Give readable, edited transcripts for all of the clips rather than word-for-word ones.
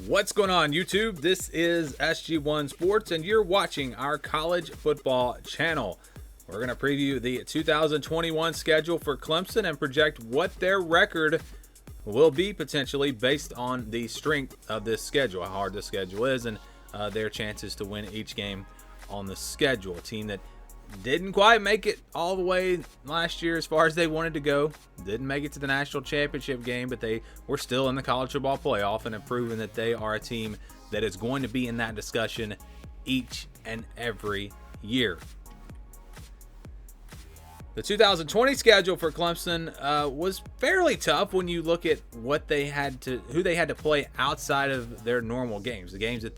What's going on, YouTube? This is SG1 Sports, and you're watching our college football channel. We're going to preview the 2021 schedule for Clemson and project what their record will be potentially based on the strength of this schedule, how hard the schedule is, and their chances to win each game on the schedule. A team that didn't quite make it all the way last year as far as they wanted to go. Didn't make it to the national championship game, but they were still in the college football playoff and have proven that they are a team that is going to be in that discussion each and every year. The 2020 schedule for Clemson was fairly tough when you look at who they had to play outside of their normal games, the games that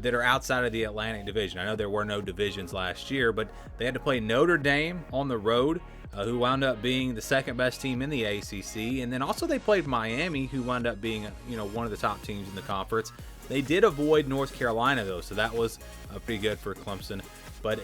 that are outside of the Atlantic Division. I know there were no divisions last year, but they had to play Notre Dame on the road, who wound up being the second best team in the ACC, and then also they played Miami, who wound up being one of the top teams in the conference. They did avoid North Carolina though, so that was pretty good for Clemson. But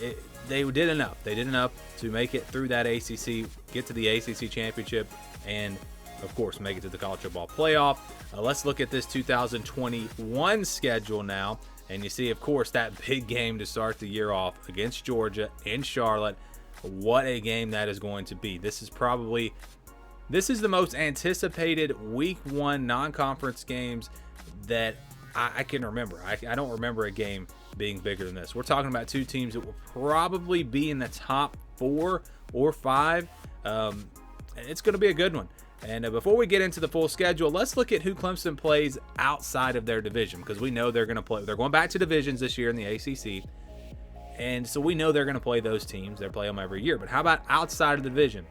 they did enough. They did enough to make it through that ACC, get to the ACC championship, and of course make it to the college football playoff. Let's look at this 2021 schedule now. And you see, of course, that big game to start the year off against Georgia in Charlotte. What a game that is going to be. This is the most anticipated week one non-conference games that I can remember. I don't remember a game being bigger than this. We're talking about two teams that will probably be in the top 4 or 5. It's going to be a good one. And before we get into the full schedule, let's look at who Clemson plays outside of their division, because we know they're going to play. They're going back to divisions this year in the ACC, and so we know they're going to play those teams. They play them every year. But how about outside of the division?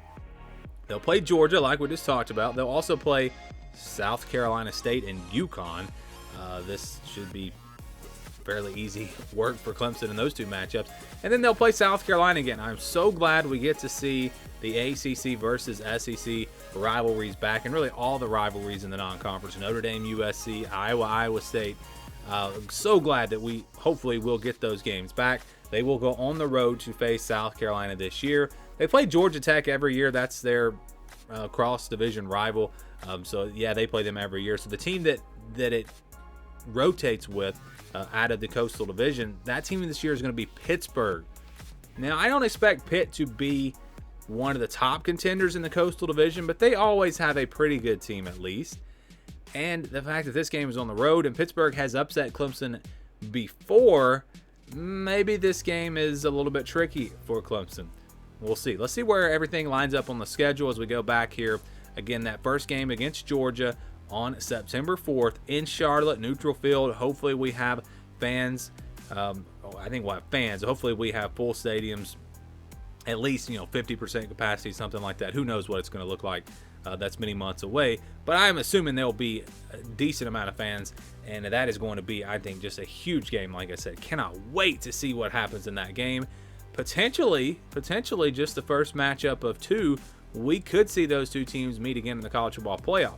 They'll play Georgia, like we just talked about. They'll also play South Carolina State and UConn. This should be fairly easy work for Clemson in those two matchups. And then they'll play South Carolina again. I'm so glad we get to see the ACC versus SEC rivalries back, and really all the rivalries in the non-conference. Notre Dame, USC, Iowa, Iowa State. So glad that we hopefully will get those games back. They will go on the road to face South Carolina this year. They play Georgia Tech every year. That's their cross-division rival. So yeah, they play them every year. So the team that it rotates with out of the Coastal Division, that team this year is going to be Pittsburgh. Now, I don't expect Pitt to be one of the top contenders in the Coastal Division, but they always have a pretty good team at least. And the fact that this game is on the road and Pittsburgh has upset Clemson before, maybe this game is a little bit tricky for Clemson. We'll see. Let's see where everything lines up on the schedule as we go back here. Again, that first game against Georgia on September 4th in Charlotte, neutral field. Hopefully we have fans. I think we'll have fans. Hopefully we have full stadiums, at least 50% capacity, something like that. Who knows what it's going to look like? That's many months away, but I'm assuming there'll be a decent amount of fans, and that is going to be, I think, just a huge game. Like I said, cannot wait to see what happens in that game. Potentially just the first matchup of two. We could see those two teams meet again in the college football playoff.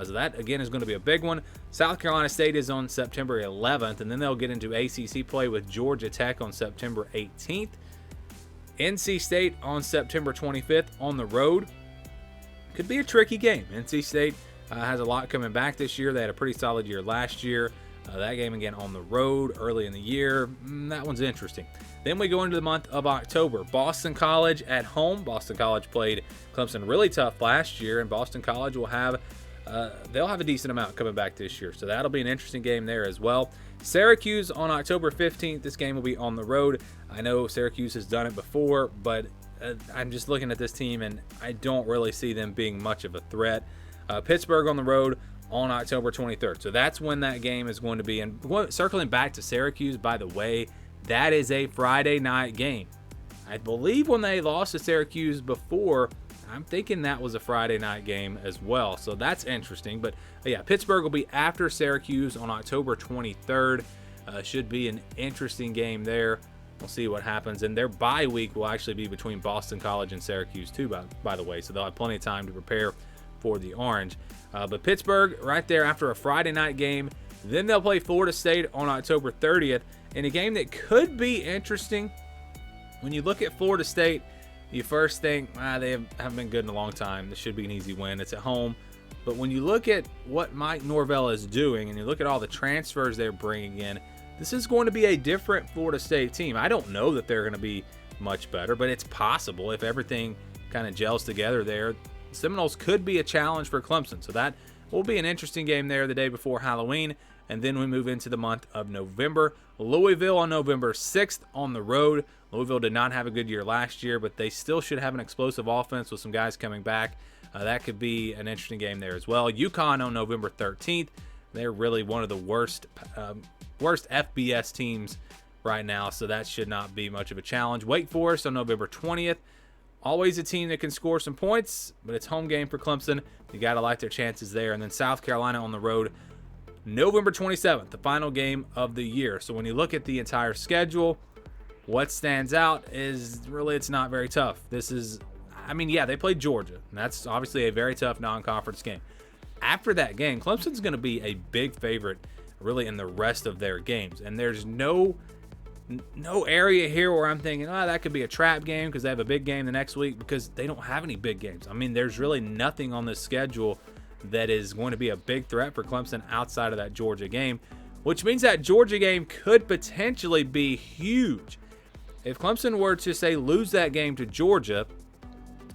So that, again, is going to be a big one. South Carolina State is on September 11th, and then they'll get into ACC play with Georgia Tech on September 18th. NC State on September 25th on the road. Could be a tricky game. NC State has a lot coming back this year. They had a pretty solid year last year. That game again on the road early in the year. That one's interesting. Then we go into the month of October. Boston College at home. Boston College played Clemson really tough last year, and Boston College will have they'll have a decent amount coming back this year. So that'll be an interesting game there as well. Syracuse on October 15th. This game will be on the road. I know Syracuse has done it before, but I'm just looking at this team, and I don't really see them being much of a threat. Pittsburgh on the road on October 23rd. So that's when that game is going to be. And circling back to Syracuse, by the way, that is a Friday night game. I believe when they lost to Syracuse before, I'm thinking that was a Friday night game as well. So that's interesting. But yeah, Pittsburgh will be after Syracuse on October 23rd. Should be an interesting game there. We'll see what happens. And their bye week will actually be between Boston College and Syracuse too, by the way. So they'll have plenty of time to prepare for the Orange. But Pittsburgh right there after a Friday night game. Then they'll play Florida State on October 30th in a game that could be interesting. When you look at Florida State, you first think, they haven't been good in a long time. This should be an easy win. It's at home. But when you look at what Mike Norvell is doing and you look at all the transfers they're bringing in, this is going to be a different Florida State team. I don't know that they're going to be much better, but it's possible if everything kind of gels together there. Seminoles could be a challenge for Clemson. So that will be an interesting game there the day before Halloween. And then we move into the month of November. Louisville on November 6th on the road. Louisville did not have a good year last year, but they still should have an explosive offense with some guys coming back. That could be an interesting game there as well. UConn on November 13th. They're really one of the worst FBS teams right now, so that should not be much of a challenge. Wake Forest on November 20th. Always a team that can score some points, but it's home game for Clemson. You got to like their chances there. And then South Carolina on the road, November 27th, the final game of the year. So when you look at the entire schedule, what stands out is really it's not very tough. They played Georgia, and that's obviously a very tough non-conference game. After that game, Clemson's going to be a big favorite really in the rest of their games. And there's no area here where I'm thinking, that could be a trap game because they have a big game the next week, because they don't have any big games. I mean, there's really nothing on this schedule that is going to be a big threat for Clemson outside of that Georgia game, which means that Georgia game could potentially be huge. If Clemson were to, say, lose that game to Georgia,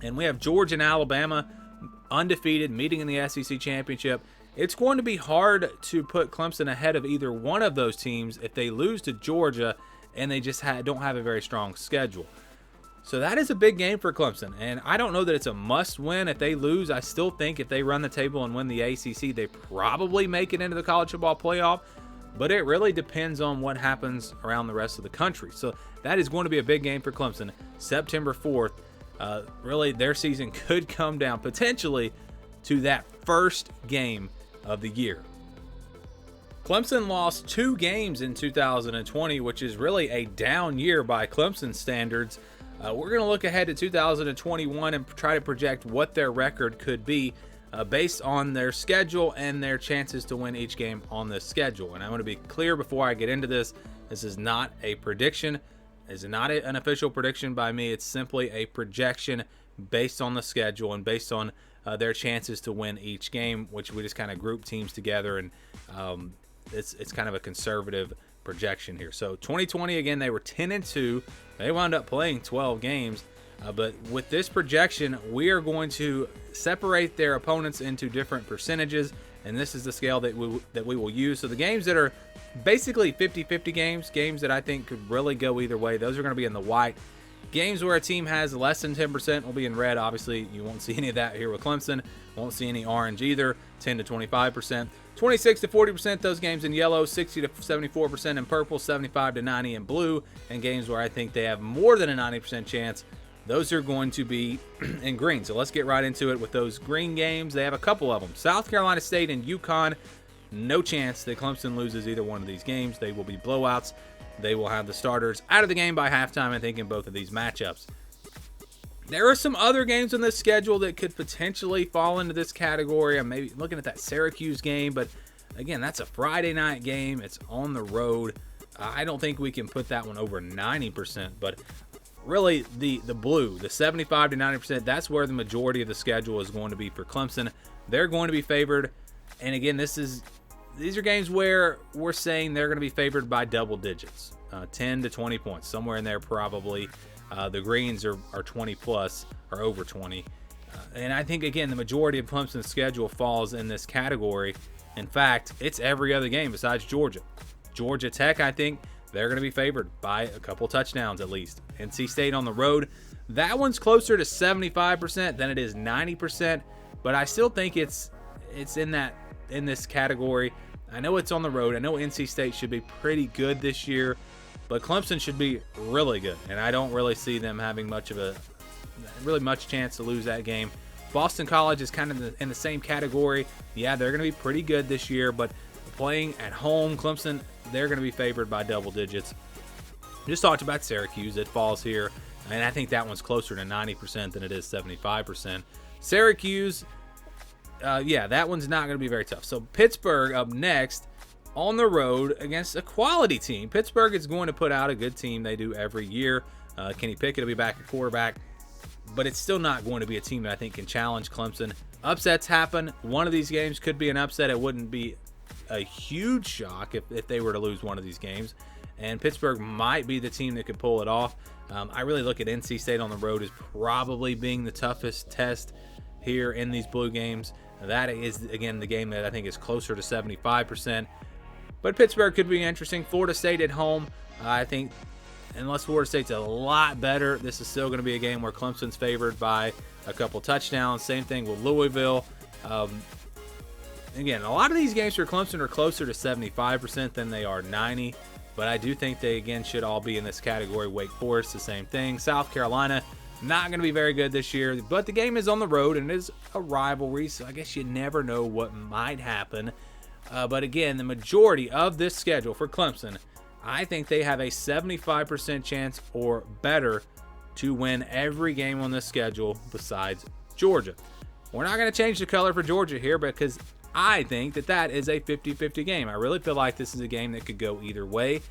and we have Georgia and Alabama undefeated meeting in the SEC championship, it's going to be hard to put Clemson ahead of either one of those teams if they lose to Georgia and they just don't have a very strong schedule. So that is a big game for Clemson, and I don't know that it's a must-win. If they lose, I still think if they run the table and win the ACC, they probably make it into the college football playoff, but it really depends on what happens around the rest of the country. So that is going to be a big game for Clemson, September 4th. Really, their season could come down potentially to that first game of the year. Clemson lost 2 games in 2020, which is really a down year by Clemson standards. We're going to look ahead to 2021 and try to project what their record could be based on their schedule and their chances to win each game on this schedule. And I want to be clear before I get into this, this is not a prediction. This is not an official prediction by me. It's simply a projection based on the schedule and based on their chances to win each game, which we just kind of group teams together, and it's kind of a conservative projection here. So 2020, again, they were 10-2. They wound up playing 12 games, but with this projection, we are going to separate their opponents into different percentages, and this is the scale that we will use. So the games that are basically 50-50 games that I think could really go either way, those are going to be in the white. Games where a team has less than 10% will be in red. Obviously, you won't see any of that here with Clemson. Won't see any orange either. 10 to 25%. 26 to 40%, those games in yellow. 60 to 74% in purple. 75 to 90 in blue. And games where I think they have more than a 90% chance, those are going to be in green. So let's get right into it with those green games. They have a couple of them. South Carolina State and UConn. No chance that Clemson loses either one of these games. They will be blowouts. They will have the starters out of the game by halftime, I think, in both of these matchups. There are some other games on this schedule that could potentially fall into this category. I'm maybe looking at that Syracuse game, but again, that's a Friday night game. It's on the road. I don't think we can put that one over 90%, but really the blue, the 75 to 90%, that's where the majority of the schedule is going to be for Clemson. They're going to be favored, and again, these are games where we're saying they're going to be favored by double digits, 10 to 20 points, somewhere in there probably. The greens are 20 plus or over 20. And I think, again, the majority of Clemson's schedule falls in this category. In fact, it's every other game besides Georgia. Georgia Tech, I think, they're going to be favored by a couple touchdowns at least. NC State on the road, that one's closer to 75% than it is 90%, but I still think it's in this category. I know it's on the road. I know NC State should be pretty good this year, but Clemson should be really good, and I don't really see them having much chance to lose that game. Boston College is kind of in the same category. Yeah, they're going to be pretty good this year, but playing at home, Clemson, they're going to be favored by double digits. Just talked about Syracuse. It falls here, and I think that one's closer to 90% than it is 75%. Syracuse, that one's not going to be very tough. So Pittsburgh up next on the road against a quality team. Pittsburgh is going to put out a good team. They do every year. Kenny Pickett will be back at quarterback. but it's still not going to be a team that I think can challenge Clemson. Upsets happen. One of these games could be an upset. It wouldn't be a huge shock if they were to lose one of these games. And Pittsburgh might be the team that could pull it off. I really look at NC State on the road as probably being the toughest test here in these blue games. That is, again, the game that I think is closer to 75%. But Pittsburgh could be interesting. Florida State at home, I think, unless Florida State's a lot better, this is still going to be a game where Clemson's favored by a couple touchdowns. Same thing with Louisville. Again, a lot of these games for Clemson are closer to 75% than they are 90%. But I do think they, again, should all be in this category. Wake Forest, the same thing. South Carolina, not going to be very good this year. But the game is on the road, and it is a rivalry, so I guess you never know what might happen. But again, the majority of this schedule for Clemson, I think they have a 75% chance or better to win every game on this schedule besides Georgia. We're not going to change the color for Georgia here because I think that is a 50-50 game. I really feel like this is a game that could go either way.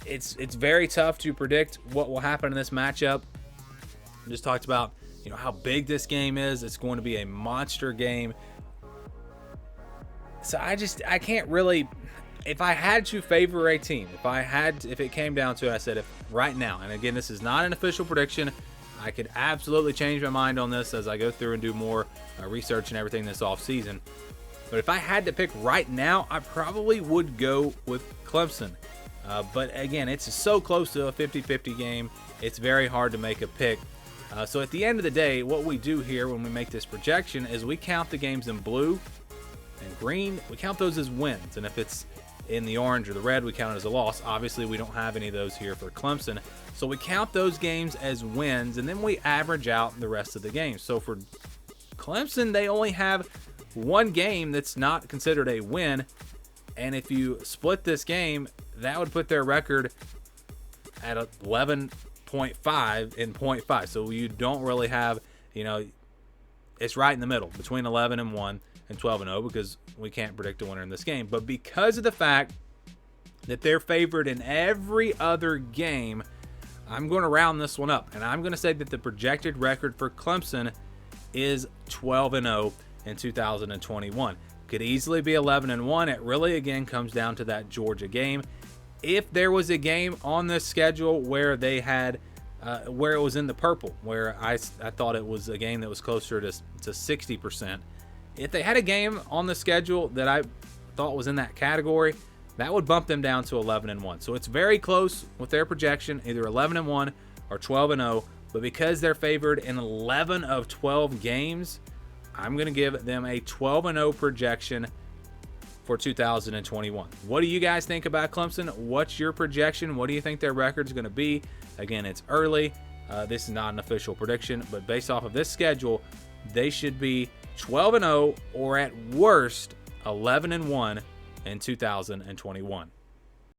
It's very tough to predict what will happen in this matchup. I just talked about how big this game is. It's going to be a monster game. So I can't really. If I had to favor a team, if it came down to it, I said if right now, and again, this is not an official prediction. I could absolutely change my mind on this as I go through and do more research and everything this offseason. But if I had to pick right now, I probably would go with Clemson. But again, it's so close to a 50-50 game, it's very hard to make a pick. So at the end of the day, what we do here when we make this projection is we count the games in blue and green. We count those as wins. And if it's in the orange or the red, we count it as a loss. Obviously, we don't have any of those here for Clemson. So we count those games as wins, and then we average out the rest of the games. So for Clemson, they only have one game that's not considered a win. And if you split this game, that would put their record at 11.5 and 0.5. So you don't really have, it's right in the middle between 11-1 and 12-0 because we can't predict a winner in this game. But because of the fact that they're favored in every other game, I'm going to round this one up, and I'm going to say that the projected record for Clemson is 12-0 in 2021. Could easily be 11-1. It really, again, comes down to that Georgia game. If there was a game on this schedule where they had, where it was in the purple, where I thought it was a game that was closer to 60%. If they had a game on the schedule that I thought was in that category, that would bump them down to 11-1. So it's very close with their projection, either 11-1 or 12-0. But because they're favored in 11 of 12 games, I'm going to give them a 12-0 projection for 2021. What do you guys think about Clemson? What's your projection? What do you think their record's going to be? Again, it's early. This is not an official prediction, but based off of this schedule, they should be 12-0 or at worst 11-1 in 2021.